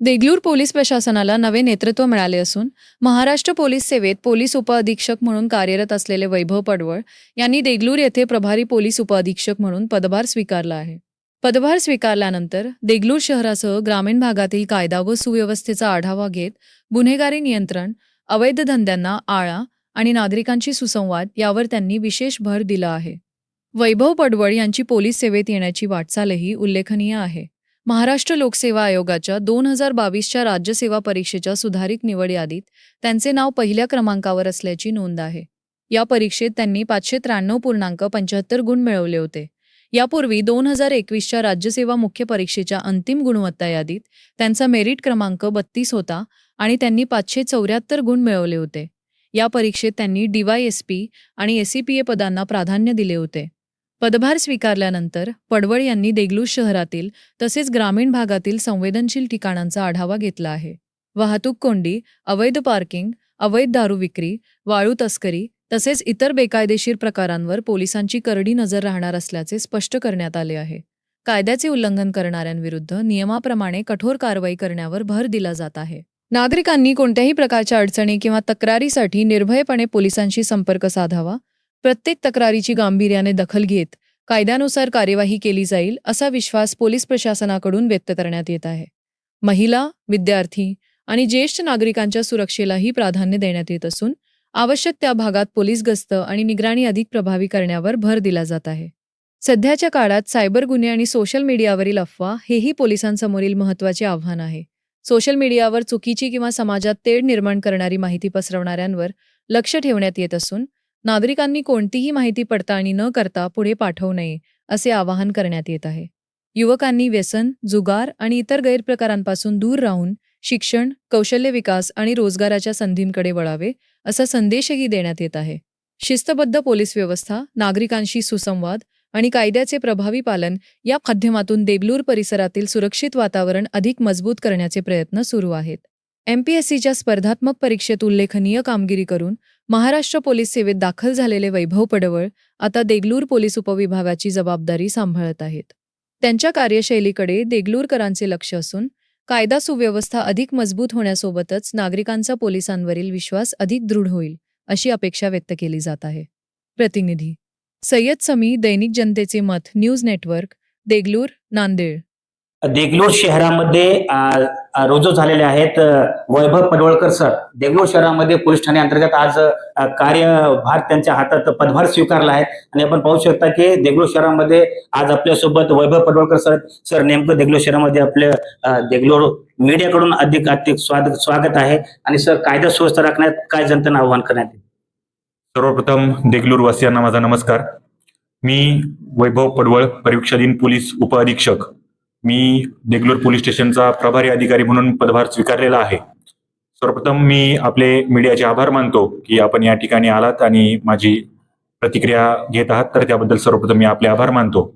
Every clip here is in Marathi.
देगलूर पोलीस प्रशासनाला नवे नेतृत्व मिळाले असून महाराष्ट्र पोलीस सेवेत पोलीस उपअधीक्षक म्हणून कार्यरत असलेले वैभव पडवळ यांनी देगलूर येथे प्रभारी पोलीस उपअधीक्षक म्हणून पदभार स्वीकारला आहे. पदभार स्वीकारल्यानंतर देगलूर शहरासह ग्रामीण भागातील कायदा व सुव्यवस्थेचा आढावा घेत गुन्हेगारी नियंत्रण, अवैध धंद्यांना आळा आणि नागरिकांशी सुसंवाद यावर त्यांनी विशेष भर दिला आहे. वैभव पडवळ यांची पोलीस सेवेत येण्याची वाटचालही उल्लेखनीय आहे. महाराष्ट्र लोकसेवा आयोगाच्या 2022च्या राज्यसेवा परीक्षेच्या सुधारित निवड यादीत त्यांचे नाव पहिल्या क्रमांकावर असल्याची नोंद आहे. या परीक्षेत त्यांनी 593.75 गुण मिळवले होते. यापूर्वी 2021च्या राज्यसेवा मुख्य परीक्षेच्या अंतिम गुणवत्ता यादीत त्यांचा मेरिट क्रमांक 32 होता आणि त्यांनी 574 गुण मिळवले होते. या परीक्षेत त्यांनी DYSP आणि SCPA पदांना प्राधान्य दिले होते. पदभार स्वीकारल्यानंतर पडवळ यांनी देगलूर शहरातील तसेच ग्रामीण भागातील संवेदनशील ठिकाणांचा आढावा घेतला आहे. वाहतूक कोंडी, अवैध पार्किंग, अवैध दारू विक्री, वाळू तस्करी तसेच इतर बेकायदेशीर प्रकारांवर पोलिसांची करडी नजर राहणार असल्याचे स्पष्ट करण्यात आले आहे. कायद्याचे उल्लंघन करणाऱ्यांविरुद्ध नियमाप्रमाणे कठोर कारवाई करण्यावर भर दिला जात आहे. नागरिकांनी कोणत्याही प्रकारच्या अडचणी किंवा तक्रारीसाठी निर्भयपणे पोलिसांशी संपर्क साधावा. प्रत्येक तक्रारीची गांभीर्याने दखल घेत कायद्यानुसार कार्यवाही केली जाईल असा विश्वास पोलीस प्रशासनाकडून व्यक्त करण्यात येत आहे. महिला, विद्यार्थी आणि ज्येष्ठ नागरिकांच्या सुरक्षेलाही प्राधान्य देण्यात येत असून आवश्यक त्या भागात पोलीस गस्त आणि निगराणी अधिक प्रभावी करण्यावर भर दिला जात आहे. सध्याच्या काळात सायबर गुन्हे आणि सोशल मीडियावरील अफवा हेही पोलिसांसमोरील महत्त्वाचे आव्हान आहे. सोशल मीडियावर चुकीची किंवा समाजात तेढ निर्माण करणारी माहिती पसरवणाऱ्यांवर लक्ष ठेवण्यात येत असून नागरिकांनी कोणतीही माहिती पडताळणी न करता पुढे पाठवू नये असे आवाहन करण्यात येत आहे. युवकांनी व्यसन, जुगार आणि इतर गैरप्रकारांपासून दूर राहून शिक्षण, कौशल्य विकास आणि रोजगाराच्या संधींकडे वळावे असा संदेशही देण्यात येत आहे. शिस्तबद्ध पोलीस व्यवस्था, नागरिकांशी सुसंवाद आणि कायद्याचे प्रभावी पालन या माध्यमातून देगलूर परिसरातील सुरक्षित वातावरण अधिक मजबूत करण्याचे प्रयत्न सुरू आहेत. MPSCच्या स्पर्धात्मक परीक्षेत उल्लेखनीय कामगिरी करून महाराष्ट्र पोलीस सेवेत दाखल झालेले वैभव पडवळ आता देगलूर पोलीस उपविभागाची जबाबदारी सांभाळत आहेत. त्यांच्या कार्यशैलीकडे देगलूरकरांचे लक्ष असून कायदा सुव्यवस्था अधिक मजबूत होण्यासोबतच नागरिकांचा पोलिसांवरील विश्वास अधिक दृढ होईल अशी अपेक्षा व्यक्त केली जात आहे. प्रतिनिधी सय्यद समी, दैनिक जनतेचे मत, न्यूज नेटवर्क, देगलूर, नांदेड. देगलूर शहरामध्ये रुजू झालेले आहेत वैभव पडवळकर सर. देगलूर शहरामध्ये पोलीस ठाणे अंतर्गत आज कार्यभार त्यांच्या हातात पदभार स्वीकारला आहे आणि आपण पाहू शकता की देगलूर शहरामध्ये आज आपल्यासोबत वैभव पडवळकर सर नेमकं देगलूर शहरामध्ये आपल्या देगलूर मीडियाकडून अधिक स्वागत आहे. आणि सर, कायदा सुव्यवस्था राखण्यात काय जनतेला आव्हान करण्यात येईल? सर्वप्रथम देगलूर वासियांना माझा नमस्कार. मी वैभव पडवळ, परीक्षाधीन पोलीस उपअधीक्षक. मी देगलूर पोलीस स्टेशनचा प्रभारी अधिकारी म्हणून पदभार स्वीकारलेला आहे. सर्वप्रथम मी आपले मीडियाचे आभार मानतो की आपण या ठिकाणी आलात आणि माझी प्रतिक्रिया घेत आहात, तर त्याबद्दल सर्वप्रथम मी आपले आभार मानतो.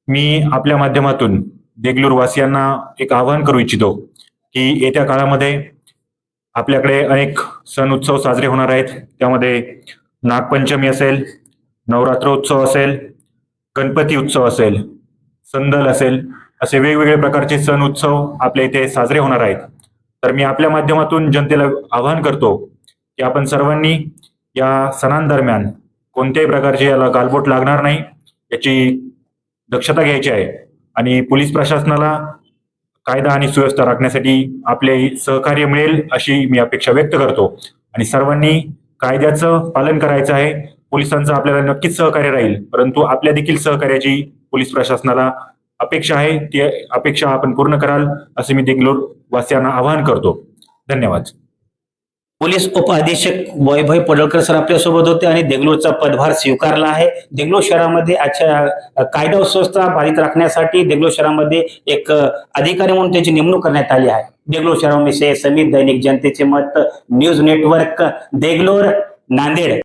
मी आपल्या माध्यमातून देगलूर वासियांना एक आवाहन करू इच्छितो की येत्या काळामध्ये आपल्याकडे अनेक सण उत्सव साजरे होणार आहेत. त्यामध्ये नागपंचमी असेल, नवरात्रोत्सव असेल, गणपती उत्सव असेल, संदल असेल, असे वेगवेगळे प्रकारचे सण उत्सव आपल्या इथे साजरे होणार आहेत. तर मी आपल्या माध्यमातून जनतेला आवाहन करतो की आपण सर्वांनी या सणांदरम्यान कोणत्याही प्रकारची याला गालबोट लागणार नाही याची दक्षता घ्यायची आहे आणि पोलीस प्रशासनाला कायदा आणि सुव्यवस्था राखण्यासाठी आपले सहकार्य मिळेल अशी मी अपेक्षा व्यक्त करतो. आणि सर्वांनी कायद्याचं पालन करायचं आहे. पोलिसांचं आपल्याला नक्कीच सहकार्य राहील, परंतु आपल्या देखील सहकार्याची पोलीस प्रशासनाला अपेक्षा आहे. ती अपेक्षा आपण पूर्ण कराल असे मी देगलूर वासियांना आवाहन करतो. धन्यवाद. पोलीस उपअधीक्षक वैभव पडवळकर सर आपल्यासोबत होते आणि देगलूरचा पदभार स्वीकारला आहे. देगलूर शहरामध्ये आजच्या कायदा व सुव्यवस्था बाधित राखण्यासाठी देगलूर शहरामध्ये एक अधिकारी म्हणून त्याची नेमणूक करण्यात आली आहे. देगलूर शहरामध्ये समीर, दैनिक जनतेचे मत, न्यूज नेटवर्क, देगलूर, नांदेड.